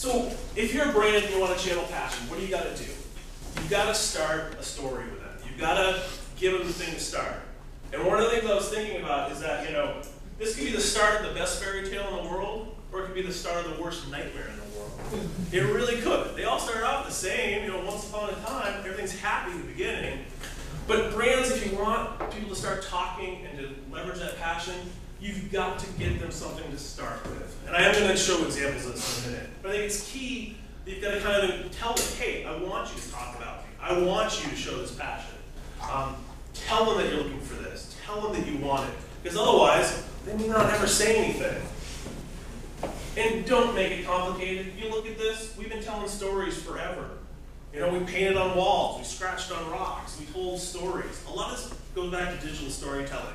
So if you're a brand and you want to channel passion, what do you got to do? You've got to start a story with them. You've got to give them the thing to start. And one of the things I was thinking about is that, this could be the start of the best fairy tale in the world, or it could be the start of the worst nightmare in the world. It really could. They all started off the same, once upon a time, everything's happy at the beginning. But brands, if you want people to start talking and to leverage that passion, you've got to give them something to start with. And I am going to show examples of this in a minute. But I think it's key that you've got to kind of tell them, hey, I want you to talk about me. I want you to show this passion. Tell them that you're looking for this. Tell them that you want it. Because otherwise, they may not ever say anything. And don't make it complicated. You look at this, we've been telling stories forever. We painted on walls, we scratched on rocks, we told stories. A lot of this goes back to digital storytelling.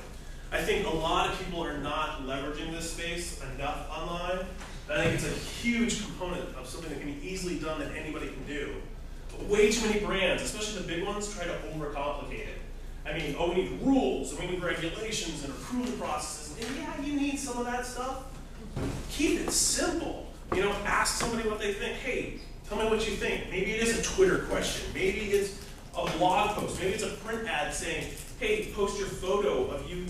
I think a lot of people are not leveraging this space enough online. And I think it's a huge component of something that can be easily done that anybody can do. But way too many brands, especially the big ones, try to overcomplicate it. We need rules, and we need regulations and approval processes. And yeah, you need some of that stuff. Keep it simple. Ask somebody what they think. Hey, tell me what you think. Maybe it is a Twitter question. Maybe it's a blog post. Maybe it's a print ad saying, hey, post your photo of you,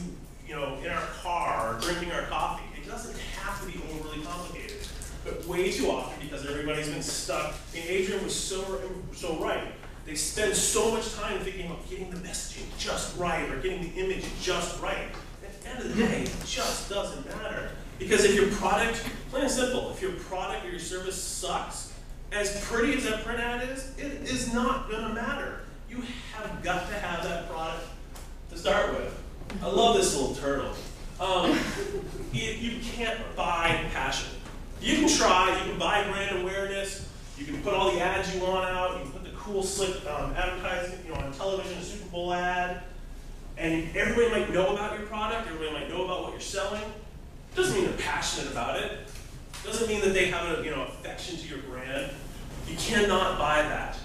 in our car or drinking our coffee. It doesn't have to be overly complicated. But way too often, because everybody's been stuck. Adrian was so right. They spend so much time thinking about getting the messaging just right or getting the image just right. At the end of the day, it just doesn't matter. Because if your product, plain and simple, if your product or your service sucks, as pretty as that print ad is, it is not going to matter. You have got to have that product to start with. I love this little turtle. You can't buy passion. You can try, you can buy brand awareness, you can put all the ads you want out, you can put the cool, slick advertising on television, a Super Bowl ad, and everybody might know about your product, everybody might know about what you're selling. Doesn't mean they're passionate about it. Doesn't mean that they have a affection to your brand. You cannot buy that.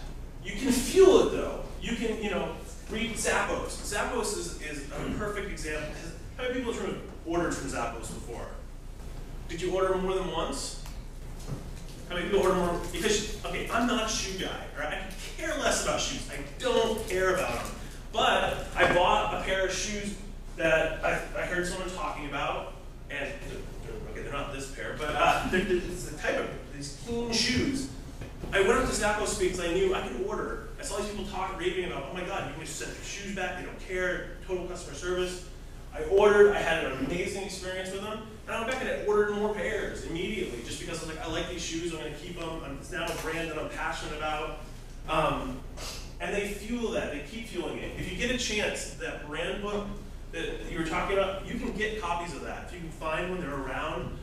You can fuel it though. You can read Zappos. Zappos is a perfect example. How many people have ordered from Zappos before? Did you order more than once? How many people order more? Because I'm not a shoe guy. Right? I care less about shoes. I don't care about them. But I bought a pair of shoes that I heard someone talking about. And they're not this pair, but it's the type of these clean shoes. I went up to Zappos because I knew I could order. I saw these people raving about, oh my God, you can just send your shoes back, they don't care, total customer service. I ordered, I had an amazing experience with them, and I went back and I ordered more pairs immediately, just because I was like, I like these shoes, I'm going to keep them. It's now a brand that I'm passionate about. And they fuel that, they keep fueling it. If you get a chance, that brand book that you were talking about, you can get copies of that. If you can find one, they're around,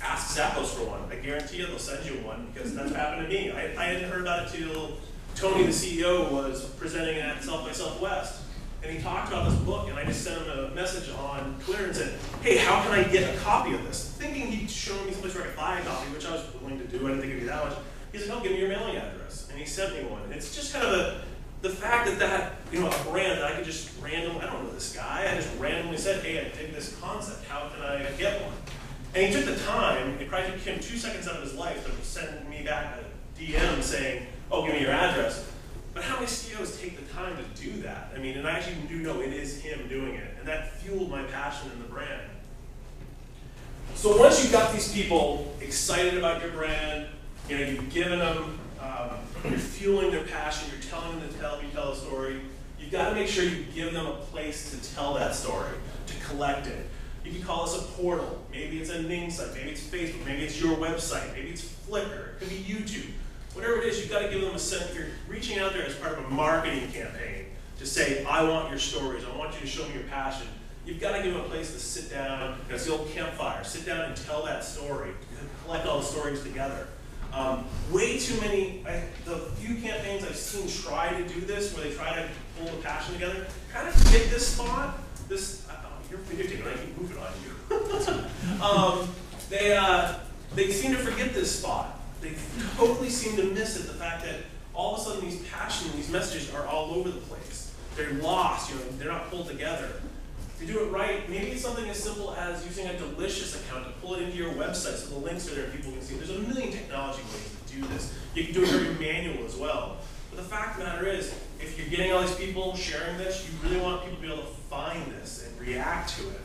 ask Zappos for one. I guarantee you they'll send you one, because that's happened to me. I hadn't heard about it till Tony, the CEO, was presenting at South by Southwest. And he talked about this book, and I just sent him a message on Twitter and said, hey, how can I get a copy of this? Thinking he'd show me someplace where I could buy a copy, which I was willing to do. I didn't think it'd be that much. He said, oh, give me your mailing address. And he sent me one. And it's just kind of the fact that a brand that I could just randomly, I don't know this guy, I just randomly said, hey, I dig this concept, how can I get one? And he took the time, it probably took him 2 seconds out of his life to send me back a DM saying, oh, give me your address. But how many CEOs take the time to do that? And I actually do know it is him doing it, and that fueled my passion in the brand. So once you've got these people excited about your brand, you've given them, you're fueling their passion, you're telling them to tell a story, you've got to make sure you give them a place to tell that story, to collect it. You can call this a portal. Maybe it's a name site, maybe it's Facebook, maybe it's your website, maybe it's Flickr, it could be YouTube. Whatever it is, you've got to give them a sense. You're reaching out there as part of a marketing campaign to say, I want your stories, I want you to show me your passion. You've got to give them a place to sit down, it's the old campfire, sit down and tell that story, collect all the stories together. Way too many, the few campaigns I've seen try to do this, where they try to pull the passion together, kind of forget this spot, you're videotaping, I keep moving on you. They seem to forget this spot. They totally seem to miss it, the fact that all of a sudden these passion, these messages are all over the place. They're lost, they're not pulled together. to do it right, maybe it's something as simple as using a Delicious account to pull it into your website so the links are there, people can see. There's a million technology ways to do this. You can do it very manual as well. But the fact of the matter is, if you're getting all these people sharing this, you really want people to be able to find this and react to it.